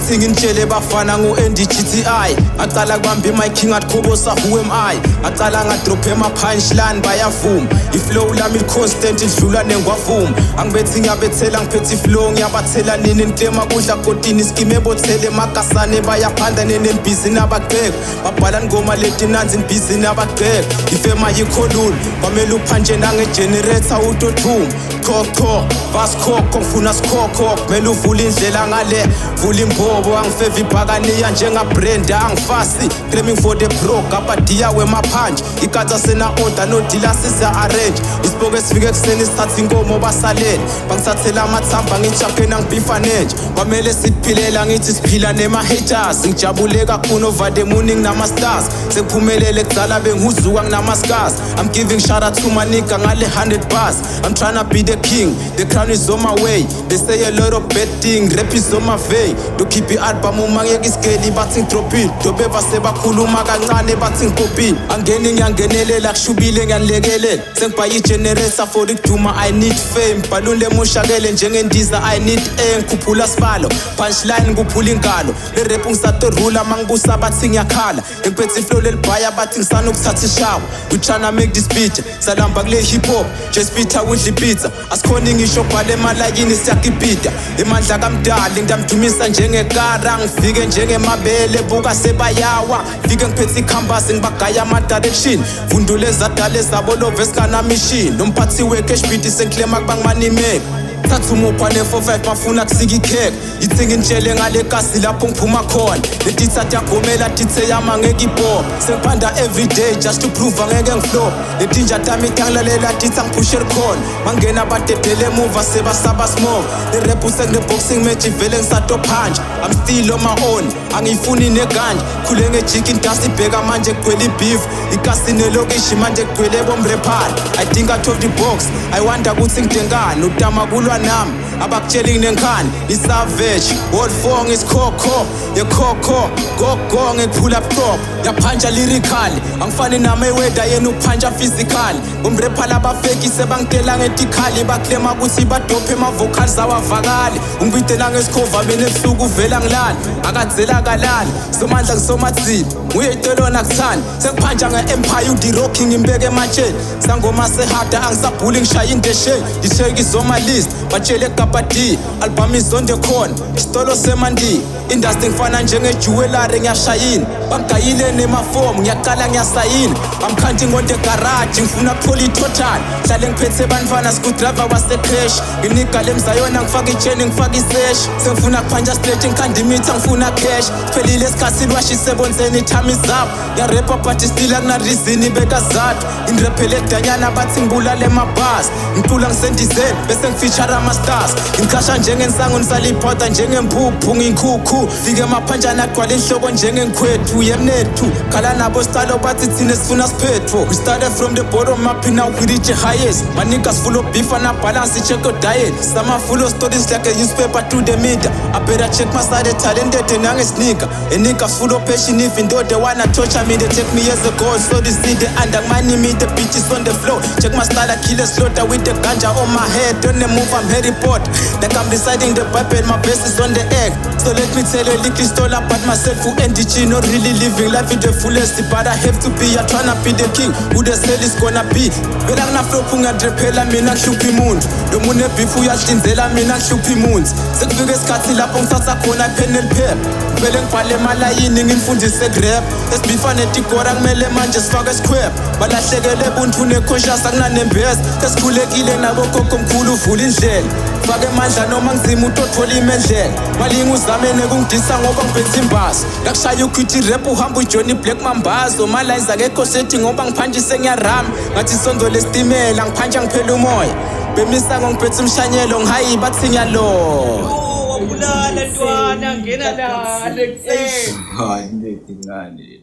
ngithi ngintshele bafana ngu-NDGTI ngacala kubamba imic ngathi who am I ngacala ngadropha ema-punchline bayavuma iflow lami constant idlula nengwavuma angibethi ngiyabethela ngiphethe iflow ngiyabathela nini niklema kudla kotini iskime ebothele emagasane bayaphanda nenembhizi nabagqeka babhala ngoma leti nanzi nibhizi nabagqeka ifema yikholula kwamele uphanje nangegenerator utothuma khokho basikhokho ngifuna sikhokho kumele uvule indlela ngale vula imbobo angifeva ibhakaniya njengabrenda angifasi claiming for the pro gabadiya wemaphanje ikatsa sena order no dealer siza arrange isipoke sifike kuseni sithatha inkomo basalele bangisathela amathamba ngichapena ngibifa nenje kwamele siphilela ngithi siphila nema-haters ngijabule kakhulu over the morning nama-stars sekuphumelele kudala bengihuzuka nginama-scars I'm giving shout out to my nigga ngale 100 bars I'm tryna be the king the crown is on my way they say a lot of bad things rap is on my way to keep it album uma ngiyeka iskeli bathi ngidropile dobeva sebakhuluma kancane bathi ngikopile angeni ngiyangenelela kushubile ngiyanilekelela sengibhaye igenerator for ikuduma I need fame balloon lemoshakele njengendiza I need air ngikhuphula sibalo punchline ngikuphula inkalo le rap ngisatorula mangibusa bathi ngiyakhala ngiphethe iflow lelibhaya bathi ngisana ukuthatha ishawa we tryna make this beat salamba kule hip hop just beat awudla pizza asikhona ngisho bhale emalayini siyakipita imandla kamdali ngiyamdumisa njengekara ngifike njengemabele buka sebayawa fike ngiphethe ikhambasi ngibagaya ama-direction vundule zadale zabo love esikana machine nomphathi we-cash beat sengiklema kubangimanimeka thatha umupha ne-45 bafuna kusika ikheka yithi ngintshele ngale kasi lapho ngiphuma khona letithatha yagomela tithe yama ngeke ibhoma sengiphanda everyday just to prove angeke ngiflow letinja tami tangilalela tithi angiphushele khona mangena badedele emuva sebasaba smoke le rap usengineboxing match ivele ngisatophanje I'm still on my own angiyifuni neganja khule ngejiki industry ibheka manje kugcwele ibeef ikasi nelokishi manje kugcwele bomrephana I think out of the box I wonder ukuthi ngidengani utama kulwa nami abakutsheli nginenkani isavage word 4 ngisikhokho yekhokho gogo ngekuphula up yaphanja lyrical angifani nama-weather yena ukuphanja physical umrephala abafeki sebangitela ngetikhali baklema ukuthi badophe ema-vocals awavakali ungibidela ngesikhova mina ebusuku uvela ngilala akadzela kalali somandla ngisomathile nguye itelona kuthanda sengiphanja nge-empire udiroki ngimbeke ematsheni sangoma sehada angisabhuli ngishaya indesheni ngisheki zoma-list batshele gabadi album is on the corner isitolo semandi industry ngifana njengejewelry ngiyashayina bangigayile nemafomu ngiyaqala ngiyasayina I'm counting on the garage ngifuna pholi total hlale ngiphethe bantwana screwdriver wasecrash nginika lemzayona ngifaka itsheni ngifaka isesh sengifuna kuphanja straight ngikhanda imitha ngifuna cash siphelile esikhathi lwashisebonzeni time is up ngiyarepa but still akunarizini bekazathu ingirephele kudanyana bathi ngibulale emabhasi ngicula ngisendizeni bese ngifeature ama-stars ngicasha njengensango nisaliphoda njengempuphu ngiyikhukhu fike emaphanjana agcwala inhloko njengengikhwethu yemnethu khala nabo sitalo bathi thina sifuna siphetho we started from the bottom up now we reach the highest my niggas full of beef and a balance check your diet some are full of stories like a newspaper to the media I better check my side talented and young sneaker a nigga full of passion even though they wanna torture me they take me as a goal so they see the undermining me the bitches on the floor check my style I kill a slaughter with the ganja on my head don't they move I'm Harry Potter like I'm reciting the Bible my best is on the egg so let me tell you a little story about myself who NDG not really living life in the fullest but I have to be I tryna be the king who the cell is gonna be vela nginaflophu ngiyadrephela mina ngihlupha imuntu lo mune beef uyahlinzela mina ngihlupha imuntu sekufika isikhathi lapho ngithatha khona ipen neliphepha vele ngibhale emalayini ngimfundise kurap esibifa netigora kumele manje sifake isikhwepha balahlekele buntu neconscious akunanembeza sesikhulekile nabo gogo mkhulu uvula indlela fake emandla noma ngizima utothola imendlela malinga uzame nekungidisa ngoba ngiphethe imbazo ngakushaya ukhwithi rap uhamba uJohnny Black mambazo malines akekho sethi ngoba ngiphanjise ngiyarama ngathi isondo lesitimela ngiphanja ngiphela umoya bemisa ngiphethe umshanyelo ngihayi bathi ngiyaloya wabulala ntwana ngena la Alex hayi ngeke ngani